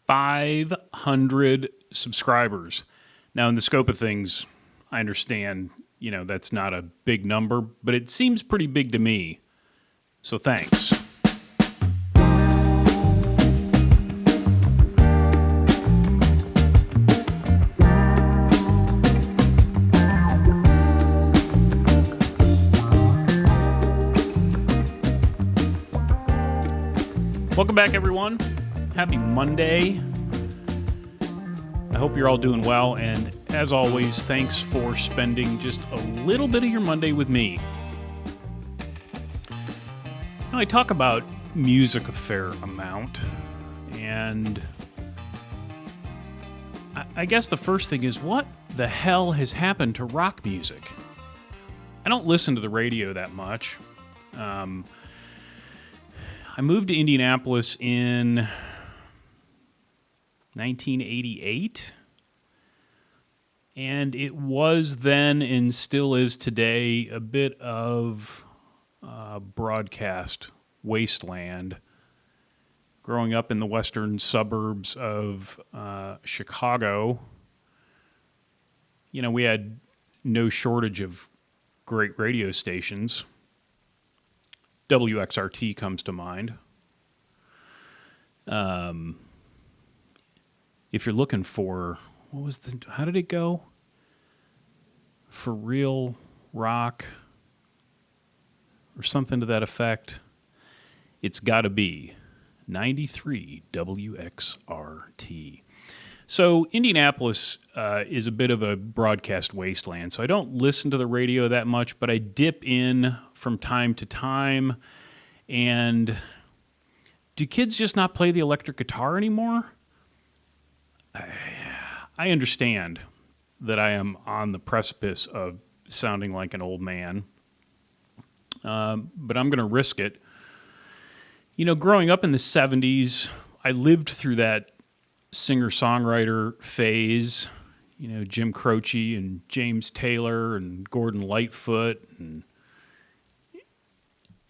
500 subscribers. Now, in the scope of things, I understand, that's not a big number, but it seems pretty big to me. So thanks. Welcome back, everyone. Happy Monday. I hope you're all doing well, and as always, thanks for spending just a little bit of your Monday with me. Now, I talk about music a fair amount, and I guess the first thing is, what the hell has happened to rock music? I don't listen to the radio that much. I moved to Indianapolis in 1988, and it was then and still is today a bit of broadcast wasteland. Growing up in the western suburbs of Chicago, we had no shortage of great radio stations. WXRT comes to mind. If you're looking for, how did it go? For real rock or something to that effect, it's got to be 93 WXRT. So Indianapolis is a bit of a broadcast wasteland, so I don't listen to the radio that much, but I dip in from time to time. And do kids just not play the electric guitar anymore? I understand that I am on the precipice of sounding like an old man, but I'm going to risk it. Growing up in the 70s, I lived through that singer-songwriter phase, Jim Croce and James Taylor and Gordon Lightfoot, and,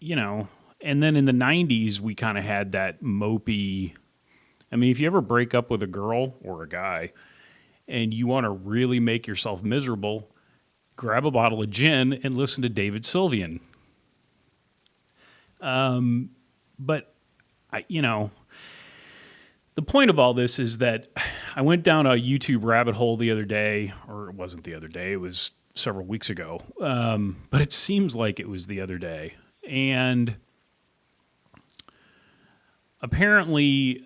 and then in the 90s, we kind of had that mopey, if you ever break up with a girl or a guy and you want to really make yourself miserable, grab a bottle of gin and listen to David Sylvian. But the point of all this is that I went down a YouTube rabbit hole the other day, or it wasn't the other day, it was several weeks ago, but it seems like it was the other day. And apparently,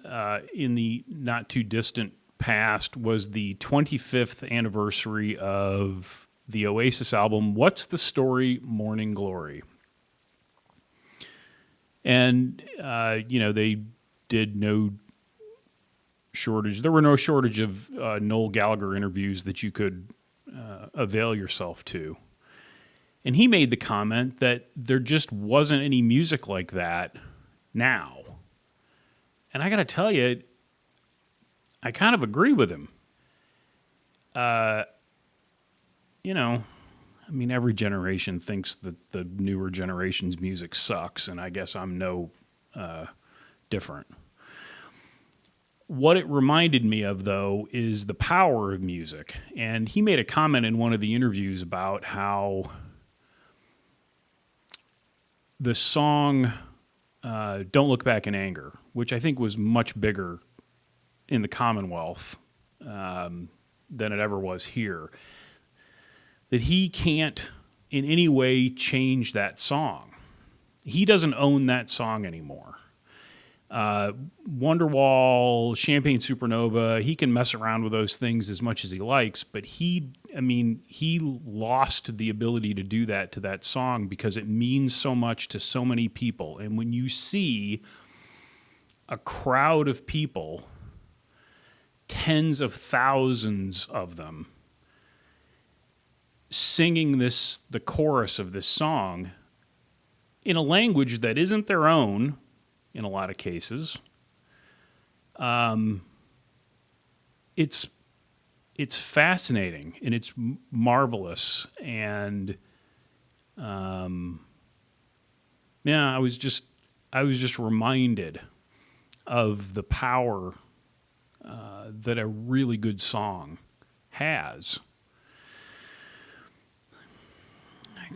in the not too distant past, was the 25th anniversary of the Oasis album, What's the Story, Morning Glory. And, they did no shortage. There were no shortage of Noel Gallagher interviews that you could avail yourself to. And he made the comment that there just wasn't any music like that now. And I got to tell you, I kind of agree with him. Every generation thinks that the newer generation's music sucks, and I guess I'm no different. What it reminded me of, though, is the power of music. And he made a comment in one of the interviews about how the song Don't Look Back in Anger, which I think was much bigger in the Commonwealth than it ever was here, that he can't in any way change that song. He doesn't own that song anymore. Wonderwall, Champagne Supernova, he can mess around with those things as much as he likes, but he lost the ability to do that to that song because it means so much to so many people. And when you see a crowd of people, tens of thousands of them, singing the chorus of this song in a language that isn't their own, in a lot of cases, it's fascinating and it's marvelous. And I was just reminded of the power that a really good song has.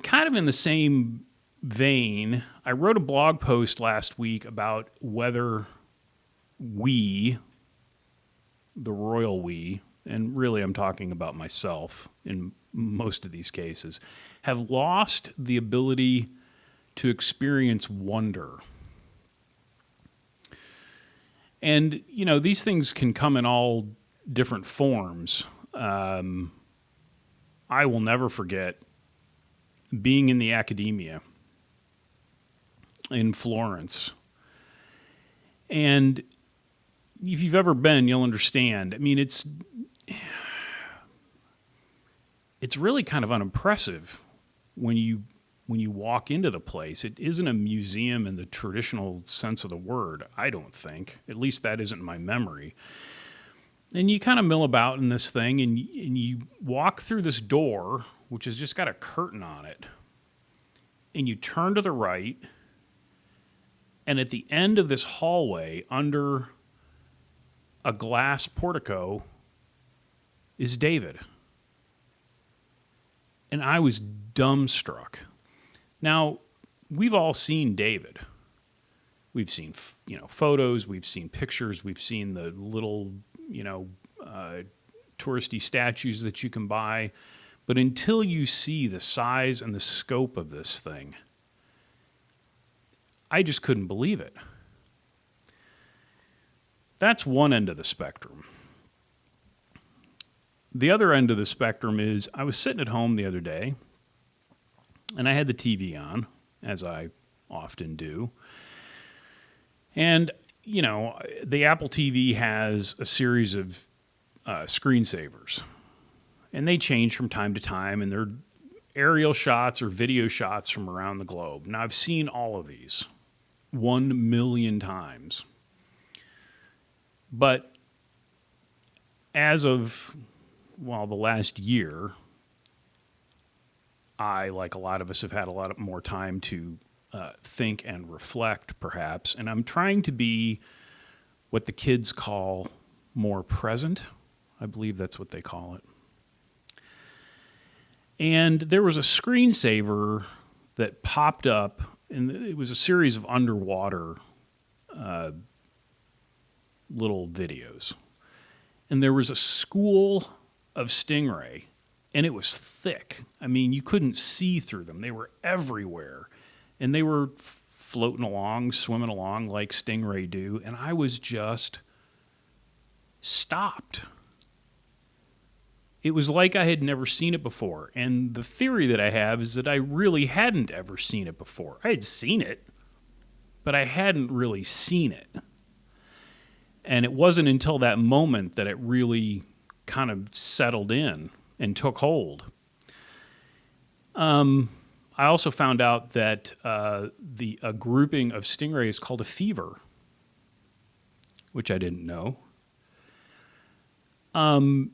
Kind of in the same vein, I wrote a blog post last week about whether we, the royal we, and really I'm talking about myself in most of these cases, have lost the ability to experience wonder. And, you know, these things can come in all different forms. I will never forget being in the academia in Florence. And if you've ever been, you'll understand. I mean, it's really kind of unimpressive when you walk into the place. It isn't a museum in the traditional sense of the word, I don't think. At least that isn't my memory. And you kind of mill about in this thing, and you walk through this door, which has just got a curtain on it, and you turn to the right, and at the end of this hallway, under a glass portico, is David. And I was dumbstruck. Now, we've all seen David. We've seen, photos, we've seen pictures, we've seen the little, touristy statues that you can buy. But until you see the size and the scope of this thing, I just couldn't believe it. That's one end of the spectrum. The other end of the spectrum is I was sitting at home the other day, and I had the TV on, as I often do. And, the Apple TV has a series of screensavers. And they change from time to time, and they're aerial shots or video shots from around the globe. Now, I've seen all of these 1 million times. But as of, the last year, I, like a lot of us, have had a lot more time to think and reflect, perhaps. And I'm trying to be what the kids call more present. I believe that's what they call it. And there was a screensaver that popped up, and it was a series of underwater little videos. And there was a school of stingray, and it was thick. I mean, you couldn't see through them. They were everywhere. And they were floating along, swimming along like stingray do, and I was just stopped. It was like I had never seen it before. And the theory that I have is that I really hadn't ever seen it before. I had seen it, but I hadn't really seen it. And it wasn't until that moment that it really kind of settled in and took hold. I also found out that a grouping of stingrays is called a fever, which I didn't know. And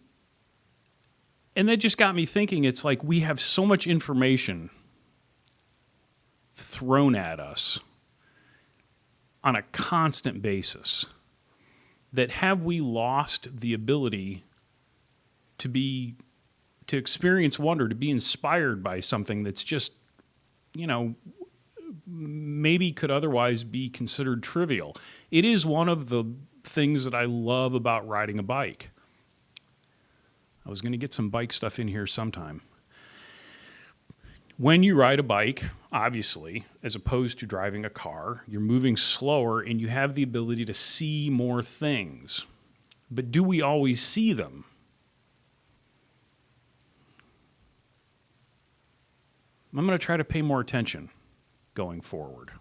that just got me thinking, it's like we have so much information thrown at us on a constant basis that have we lost the ability to experience wonder, to be inspired by something that's just, maybe could otherwise be considered trivial. It is one of the things that I love about riding a bike. I was going to get some bike stuff in here sometime. When you ride a bike, obviously, as opposed to driving a car, you're moving slower and you have the ability to see more things. But do we always see them? I'm going to try to pay more attention going forward.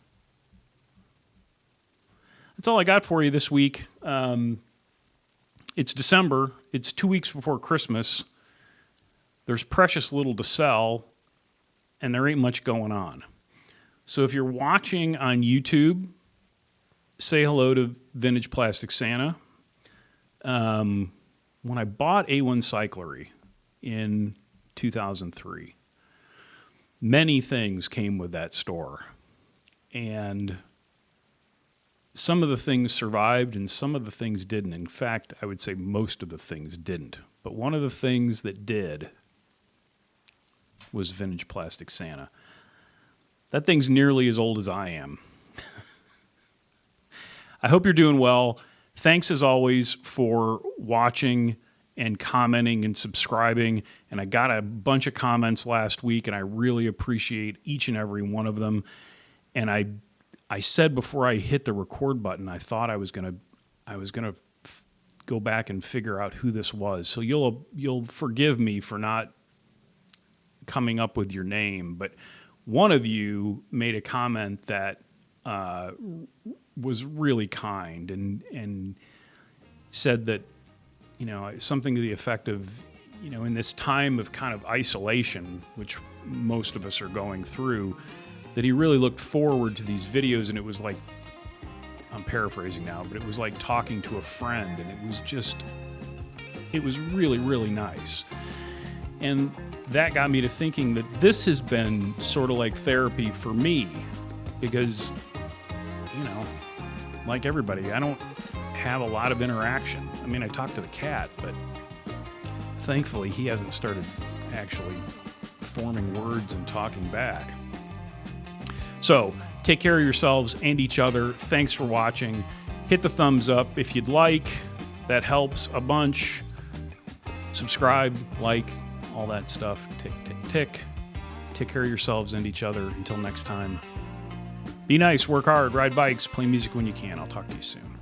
That's all I got for you this week. It's December. It's 2 weeks before Christmas. There's precious little to sell, and there ain't much going on. So if you're watching on YouTube, say hello to Vintage Plastic Santa. When I bought A1 Cyclery in 2003, many things came with that store. And some of the things survived and some of the things didn't. In fact, I would say most of the things didn't. But one of the things that did was Vintage Plastic Santa. That thing's nearly as old as I am. I hope you're doing well. Thanks as always for watching and commenting and subscribing. And I got a bunch of comments last week, and I really appreciate each and every one of them. And I said before I hit the record button, I thought I was gonna go back and figure out who this was. So you'll forgive me for not coming up with your name, but one of you made a comment that was really kind and said that, something to the effect of, in this time of kind of isolation, which most of us are going through, that he really looked forward to these videos, and it was like, I'm paraphrasing now, but it was like talking to a friend, and it was really, really nice. And that got me to thinking that this has been sort of like therapy for me because, like everybody, I don't have a lot of interaction. I mean, I talk to the cat, but thankfully he hasn't started actually forming words and talking back. So take care of yourselves and each other. Thanks for watching. Hit the thumbs up if you'd like. That helps a bunch. Subscribe, like, all that stuff. Tick, tick, tick. Take care of yourselves and each other. Until next time. Be nice, work hard, ride bikes, play music when you can. I'll talk to you soon.